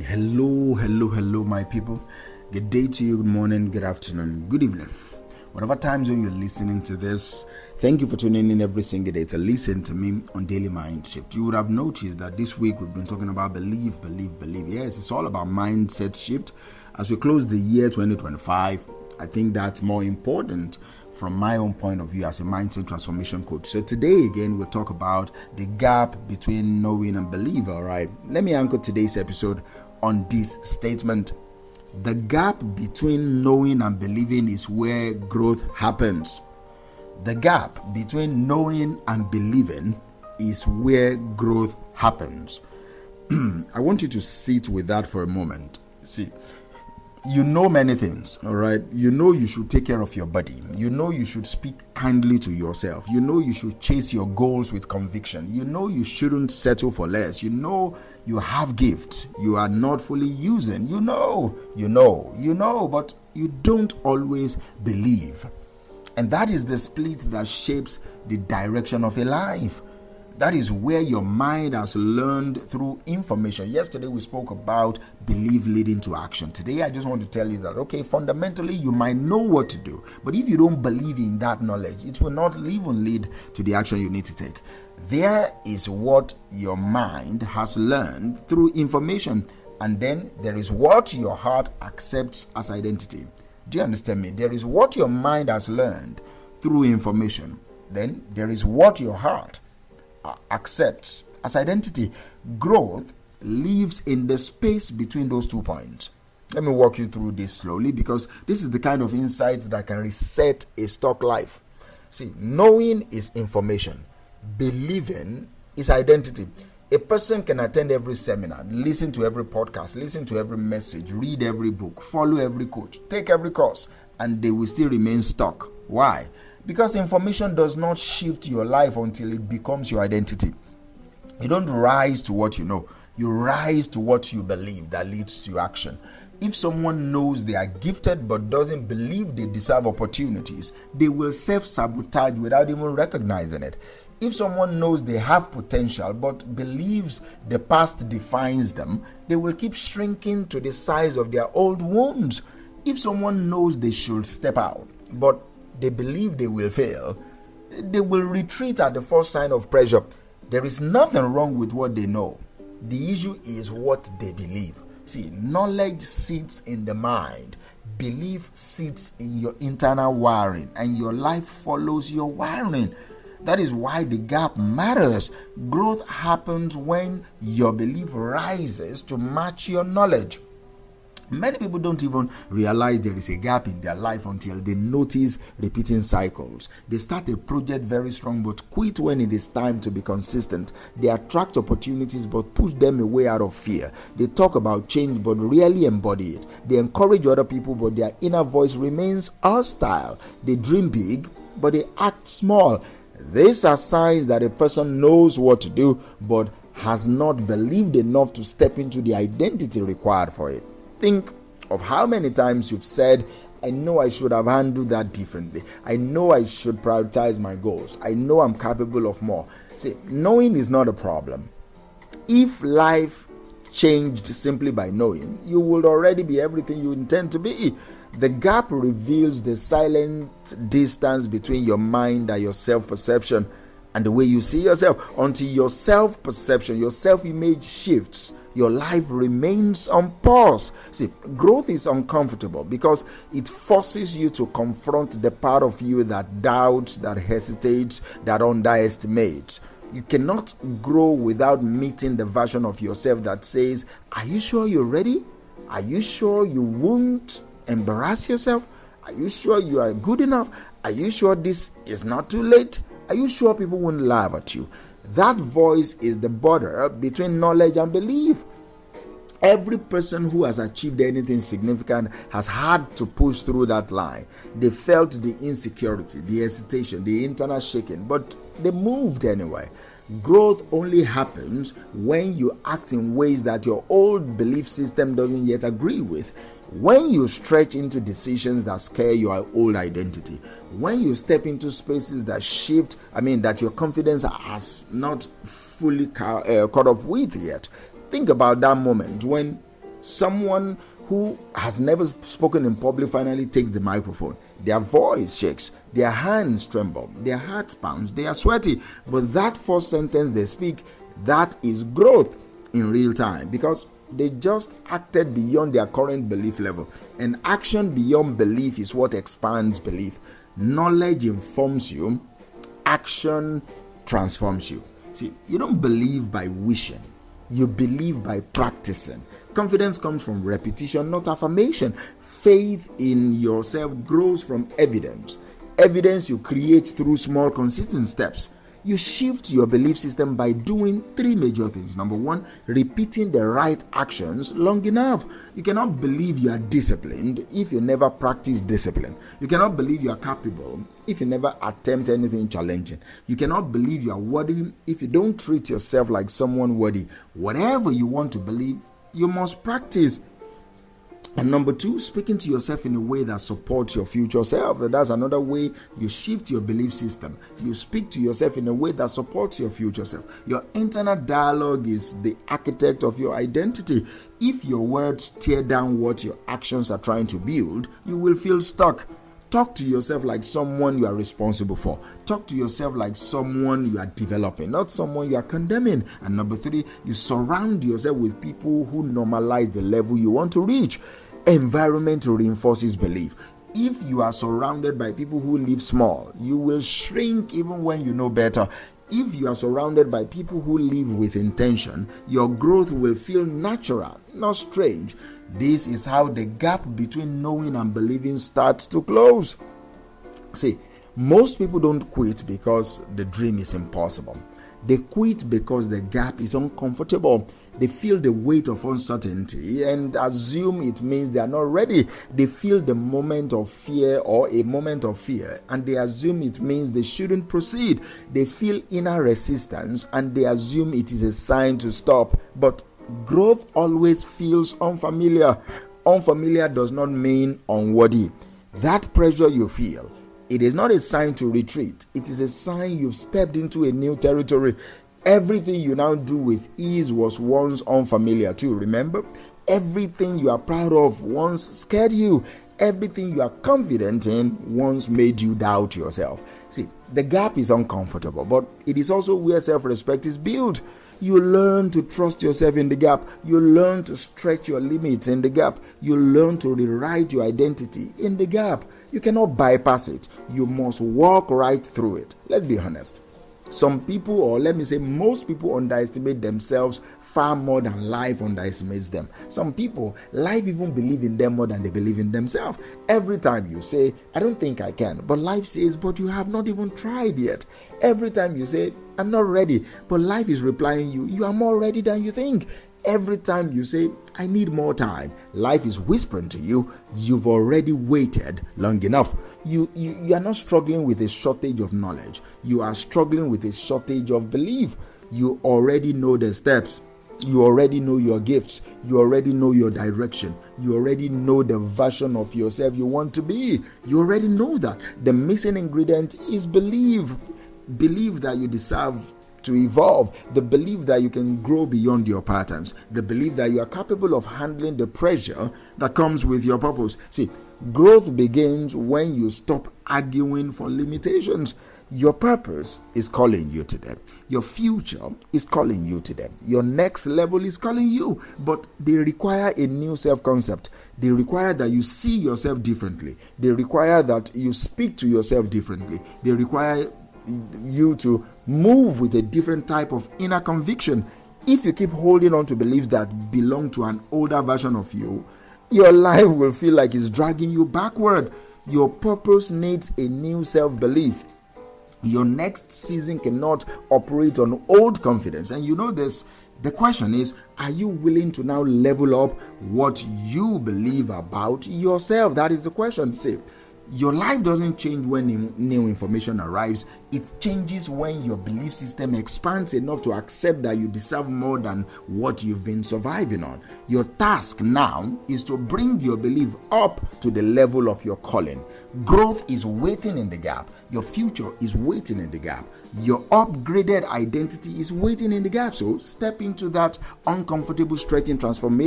Hello, my people. Good day to you, good morning, good afternoon, good evening. Whatever time zone you're listening to this, thank you for tuning in every single day to listen to me on Daily Mind Shift. You would have noticed that this week we've been talking about believe. Yes, it's all about mindset shift. As we close the year 2025, I think that's more important from my own point of view as a mindset transformation coach. So today again, we'll talk about the gap between knowing and believe. All right, let me anchor today's episode on this statement. The gap between knowing and believing is where growth happens. The gap between knowing and believing is where growth happens. I want you to sit with that for a moment. See, you know many things, all right? You know you should take care of your body. You know you should speak kindly to yourself. You know you should chase your goals with conviction. You know you shouldn't settle for less. You know you have gifts you are not fully using. You know, but you don't always believe. And that is the split that shapes the direction of a life. That is where your mind has learned through information. Yesterday we spoke about belief leading to action. Today I just want to tell you that, okay, fundamentally you might know what to do, but if you don't believe in that knowledge, it will not even lead to the action you need to take. There is what your mind has learned through information, and then there is what your heart accepts as identity. Do you understand me? There is what your mind has learned through information. Then there is what your heart accepts as identity. Growth lives in the space between those 2 points. Let me walk you through this slowly, because this is the kind of insight that can reset a stuck life. See, knowing is information. Believing is identity. A person can attend every seminar, listen to every podcast, listen to every message, read every book, follow every coach, take every course, and they will still remain stuck. Why? Because information does not shift your life until it becomes your identity. You don't rise to what you know. You rise to what you believe that leads to action. If someone knows they are gifted but doesn't believe they deserve opportunities, they will self-sabotage without even recognizing it. If someone knows they have potential but believes the past defines them, they will keep shrinking to the size of their old wounds. If someone knows they should step out but they believe they will fail, they will retreat at the first sign of pressure. There is nothing wrong with what they know. The issue is what they believe. See, knowledge sits in the mind. Belief sits in your internal wiring, and your life follows your wiring. That is why the gap matters. Growth happens when your belief rises to match your knowledge. Many people don't even realize there is a gap in their life until they notice repeating cycles. They start a project very strong but quit when it is time to be consistent. They attract opportunities but push them away out of fear. They talk about change but rarely embody it. They encourage other people but their inner voice remains hostile. They dream big but they act small. These are signs that a person knows what to do but has not believed enough to step into the identity required for it. Think of how many times you've said, I know I should have handled that differently. I know I should prioritize my goals. I know I'm capable of more. See, knowing is not a problem. If life changed simply by knowing, you would already be everything you intend to be. The gap reveals the silent distance between your mind and your self-perception and the way you see yourself. Until your self-perception, your self-image shifts, your life remains on pause. See, growth is uncomfortable because it forces you to confront the part of you that doubts, that hesitates, that underestimates. You cannot grow without meeting the version of yourself that says, are you sure you're ready? Are you sure you won't embarrass yourself? Are you sure you are good enough? Are you sure this is not too late? Are you sure people won't laugh at you? That voice is the border between knowledge and belief. Every person who has achieved anything significant has had to push through that line. They felt the insecurity, the hesitation, the internal shaking, but they moved anyway. Growth only happens when you act in ways that your old belief system doesn't yet agree with. When you stretch into decisions that scare your old identity, when you step into spaces that that your confidence has not fully caught up with yet. Think about that moment when Someone who has never spoken in public finally takes the microphone. Their voice shakes, their hands tremble, their heart pounds, they are sweaty. But that first sentence they speak, that is growth in real time, because they just acted beyond their current belief level. And action beyond belief is what expands belief. Knowledge informs you, action transforms you. See, you don't believe by wishing, you believe by practicing. Confidence comes from repetition, not affirmation. Faith in yourself grows from evidence. Evidence you create through small, consistent steps. You shift your belief system by doing three major things. Number one, repeating the right actions long enough. You cannot believe you are disciplined if you never practice discipline. You cannot believe you are capable if you never attempt anything challenging. You cannot believe you are worthy if you don't treat yourself like someone worthy. Whatever you want to believe, you must practice. And number two, speaking to yourself in a way that supports your future self. That's another way you shift your belief system. You speak to yourself in a way that supports your future self. Your internal dialogue is the architect of your identity. If your words tear down what your actions are trying to build, you will feel stuck. Talk to yourself like someone you are responsible for. Talk to yourself like someone you are developing, not someone you are condemning. And number three, you surround yourself with people who normalize the level you want to reach. Environment reinforces belief. If you are surrounded by people who live small, you will shrink even when you know better. If you are surrounded by people who live with intention, your growth will feel natural, not strange. This is how the gap between knowing and believing starts to close. See, most people don't quit because the dream is impossible. They quit because the gap is uncomfortable. They feel the weight of uncertainty and assume it means they are not ready. They feel the moment of fear or a moment of fear and they assume it means they shouldn't proceed. They feel inner resistance and they assume it is a sign to stop. But growth always feels unfamiliar. Unfamiliar does not mean unworthy. That pressure you feel, it is not a sign to retreat. It is a sign you've stepped into a new territory. Everything you now do with ease was once unfamiliar too, remember? Everything you are proud of once scared you. Everything you are confident in once made you doubt yourself. See, the gap is uncomfortable, but it is also where self-respect is built. You learn to trust yourself in the gap. You learn to stretch your limits in the gap. You learn to rewrite your identity in the gap. You cannot bypass it. You must walk right through it. Let's be honest. Some people, or let me say most people, underestimate themselves far more than life underestimates them. Some people, life even believe in them more than they believe in themselves. Every time you say, I don't think I can, but life says, but you have not even tried yet. Every time you say, I'm not ready, but life is replying you are more ready than you think. Every time you say, I need more time, life is whispering to you, you've already waited long enough. You are not struggling with a shortage of knowledge. You are struggling with a shortage of belief. You already know the steps. You already know your gifts. You already know your direction. You already know the version of yourself you want to be. You already know that. The missing ingredient is belief. Believe that you deserve to evolve, the belief that you can grow beyond your patterns, the belief that you are capable of handling the pressure that comes with your purpose. See, growth begins when you stop arguing for limitations. Your purpose is calling you to them. Your future is calling you to them. Your next level is calling you, but they require a new self-concept. They require that you see yourself differently. They require that you speak to yourself differently. They require you to move with a different type of inner conviction. If you keep holding on to beliefs that belong to an older version of you, your life will feel like it's dragging you backward. Your purpose needs a new self-belief. Your next season cannot operate on old confidence. And you know this, the question is, are you willing to now level up what you believe about yourself? That is the question. See, your life doesn't change when new information arrives. It changes when your belief system expands enough to accept that you deserve more than what you've been surviving on. Your task now is to bring your belief up to the level of your calling. Growth is waiting in the gap. Your future is waiting in the gap. Your upgraded identity is waiting in the gap. So step into that uncomfortable stretching transformation